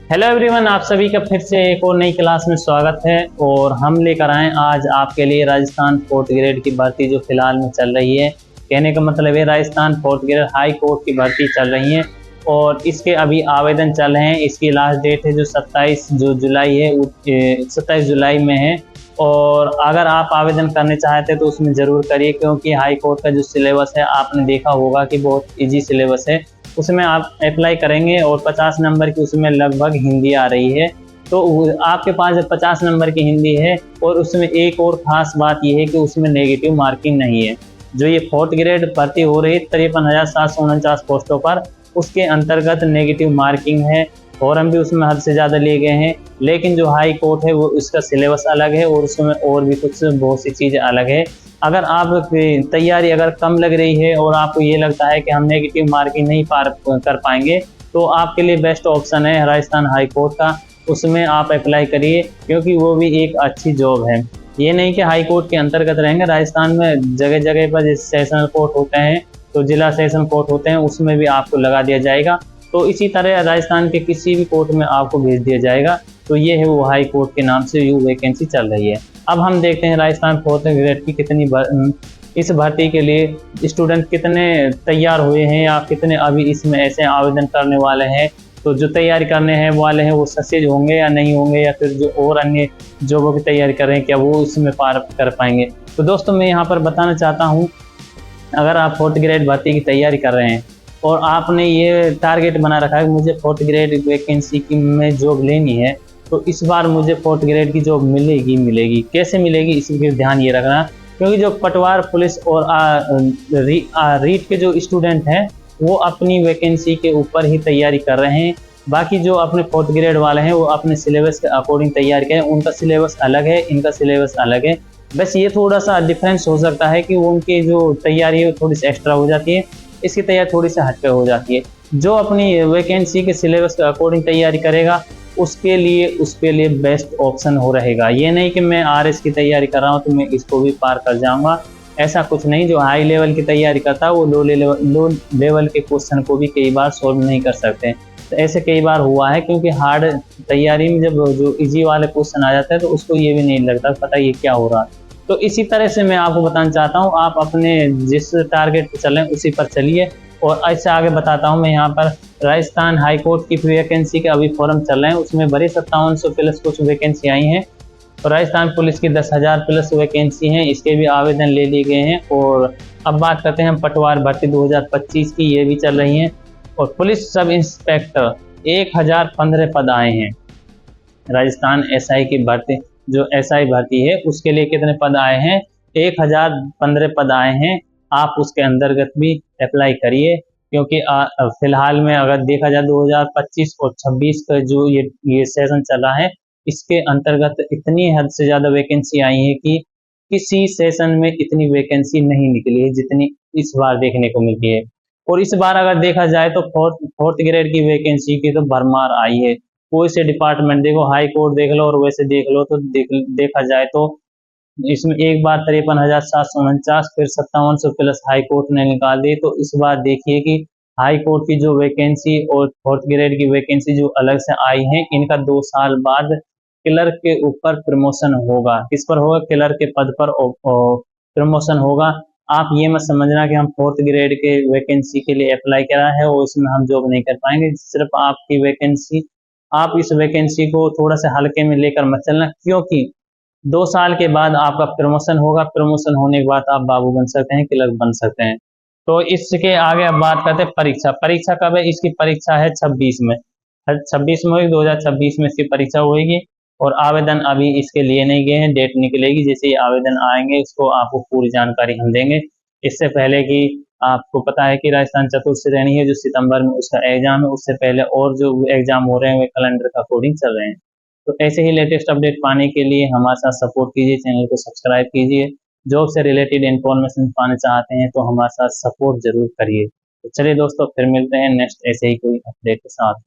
Hello everyone, आप सभी का फिर से एक और नई क्लास में स्वागत है। और हम लेकर आए आज आपके लिए राजस्थान फोर्थ ग्रेड की भर्ती जो फिलहाल में चल रही है। कहने का मतलब है Rajasthan fourth grade high court की भर्ती चल रही है और इसके अभी आवेदन चल रहे हैं। इसकी लास्ट डेट है जो 27 जुलाई है, 27 जुलाई में है। और अगर आप आवेदन करने चाहते हैं तो उसमें ज़रूर करिए, क्योंकि हाई कोर्ट का जो सिलेबस है आपने देखा होगा कि बहुत ईजी सिलेबस है। उसमें आप अप्लाई करेंगे और 50 नंबर की उसमें लगभग हिंदी आ रही है। तो आपके पास जब 50 नंबर की हिंदी है और उसमें एक और ख़ास बात यह है कि उसमें नेगेटिव मार्किंग नहीं है। जो ये फोर्थ ग्रेड भर्ती हो रही है 53,749 पोस्टों पर, उसके अंतर्गत नेगेटिव मार्किंग है। फॉर्म भी उसमें हद से ज़्यादा लिए गए हैं, लेकिन जो हाई कोर्ट है वो इसका सिलेबस अलग है और उसमें और भी कुछ बहुत सी चीज़ें अलग है। अगर आप तैयारी अगर कम लग रही है और आपको ये लगता है कि हम नेगेटिव मार्किंग नहीं पार कर पाएंगे, तो आपके लिए बेस्ट ऑप्शन है राजस्थान हाई कोर्ट का। उसमें आप अप्लाई करिए, क्योंकि वो भी एक अच्छी जॉब है। ये नहीं कि हाई कोर्ट के अंतर्गत रहेंगे, राजस्थान में जगह जगह पर जैसे सेशनल कोर्ट होते हैं तो जिला सेशन कोर्ट होते हैं, उसमें भी आपको लगा दिया जाएगा। तो इसी तरह राजस्थान के किसी भी कोर्ट में आपको भेज दिया जाएगा। तो ये है वो हाई कोर्ट के नाम से यू वैकेंसी चल रही है। अब हम देखते हैं राजस्थान फोर्थ ग्रेड की इस भर्ती के लिए स्टूडेंट कितने तैयार हुए हैं या कितने अभी इसमें ऐसे आवेदन करने वाले हैं। तो जो तैयारी करने हैं वाले हैं वो सक्सेस होंगे या नहीं होंगे, या फिर जो और अन्य जॉबों की तैयारी कर रहे हैं क्या वो इसमें पार कर पाएंगे। तो दोस्तों, मैं यहाँ पर बताना चाहता हूँ, अगर आप फोर्थ ग्रेड भर्ती की तैयारी कर रहे हैं और आपने ये टारगेट बना रखा है कि मुझे फोर्थ ग्रेड वैकेंसी की में जॉब लेनी है, तो इस बार मुझे फोर्थ ग्रेड की जॉब मिलेगी। कैसे मिलेगी इसके ध्यान ये रखना, क्योंकि जो पटवार पुलिस और रीट के जो स्टूडेंट हैं वो अपनी वैकेंसी के ऊपर ही तैयारी कर रहे हैं। बाकी जो अपने फोर्थ ग्रेड वाले हैं वो अपने सिलेबस के अकॉर्डिंग तैयारी करें। उनका सिलेबस अलग है, इनका सिलेबस अलग है। बस ये थोड़ा सा डिफरेंस हो सकता है कि वो उनकी जो तैयारी है थोड़ी सी एक्स्ट्रा हो जाती है, इसकी तैयारी थोड़ी सी हटकर हो जाती है। जो अपनी वैकेंसी के सिलेबस के अकॉर्डिंग तैयारी करेगा उसके लिए बेस्ट ऑप्शन हो रहेगा। ये नहीं कि मैं आरएस की तैयारी कर रहा हूँ तो मैं इसको भी पार कर जाऊंगा, ऐसा कुछ नहीं। जो हाई लेवल की तैयारी करता है वो लो लेवल के क्वेश्चन को भी कई बार सोल्व नहीं कर सकते। तो ऐसे कई बार हुआ है, क्योंकि हार्ड तैयारी में जब जो इजी वाले क्वेश्चन आ जाते हैं तो उसको ये भी नहीं लगता पता ये क्या हो रहा है। तो इसी तरह से मैं आपको बताना चाहता हूँ, आप अपने जिस टारगेट पर चलें उसी पर चलिए। और ऐसे आगे बताता हूँ मैं यहाँ पर राजस्थान हाई कोर्ट की वैकेंसी के अभी फॉर्म चल रहे हैं, उसमें बड़ी 5700 प्लस कुछ वैकेंसी आई हैं। और राजस्थान पुलिस की 10,000 प्लस वैकेंसी हैं, इसके भी आवेदन ले लिए गए हैं। और अब बात करते हैं हम पटवार भर्ती 2025 की, ये भी चल रही हैं। और पुलिस सब इंस्पेक्टर 1015 पद आए हैं। राजस्थान एसआई की भर्ती, जो एसआई भर्ती है उसके लिए कितने पद आए हैं? 1015 पद आए हैं। आप उसके अंतर्गत भी अप्लाई करिए, क्योंकि फिलहाल में अगर देखा जाए 2025 और 26 का जो ये सेशन चला है, इसके अंतर्गत इतनी हद से ज़्यादा वैकेंसी आई है कि किसी सेशन में इतनी वैकेंसी नहीं निकली है जितनी इस बार देखने को मिलती है। और इस बार अगर देखा जाए तो फोर्थ ग्रेड की वैकेंसी की तो भरमार आई है। कोई से डिपार्टमेंट देखो, हाई कोर्ट देख लो और वैसे देख लो, तो देखा जाए तो इसमें एक बार 53,749 फिर 5700 प्लस हाई कोर्ट ने निकाल दी। तो इस बार देखिए कि हाई कोर्ट की जो वैकेंसी और फोर्थ ग्रेड की वैकेंसी जो अलग से आई है, इनका 2 साल बाद क्लर्क के ऊपर प्रमोशन होगा। किस पर होगा? क्लर्क के पद पर प्रमोशन होगा। आप ये मत समझना कि हम फोर्थ ग्रेड के वैकेंसी के लिए अप्लाई करा है और इसमें हम जॉब नहीं कर पाएंगे। सिर्फ आपकी वैकेंसी, आप इस वैकेंसी को थोड़ा सा हल्के में लेकर मत चलना, क्योंकि 2 साल के बाद आपका प्रमोशन होगा। प्रमोशन होने के बाद आप बाबू बन सकते हैं, क्लर्क बन सकते हैं। तो इसके आगे अब बात करते हैं परीक्षा। परीक्षा कब है? इसकी परीक्षा है 26 में, 26 में होगी, 2026 में इसकी परीक्षा होगी। और आवेदन अभी इसके लिए नहीं गए हैं, डेट निकलेगी। जैसे ही आवेदन आएंगे उसको आपको पूरी जानकारी हम देंगे। इससे पहले कि आपको पता है कि राजस्थान चतुर्थ श्रेणी है जो सितंबर में उसका एग्जाम है, उससे पहले और जो एग्जाम हो रहे हैं वे कैलेंडर का अकॉर्डिंग चल रहे हैं। तो ऐसे ही लेटेस्ट अपडेट पाने के लिए हमारे साथ सपोर्ट कीजिए, चैनल को सब्सक्राइब कीजिए। जॉब से रिलेटेड इन्फॉर्मेशन पाना चाहते हैं तो हमारे साथ सपोर्ट जरूर करिए। तो चलिए दोस्तों, फिर मिलते हैं नेक्स्ट ऐसे ही कोई अपडेट के साथ।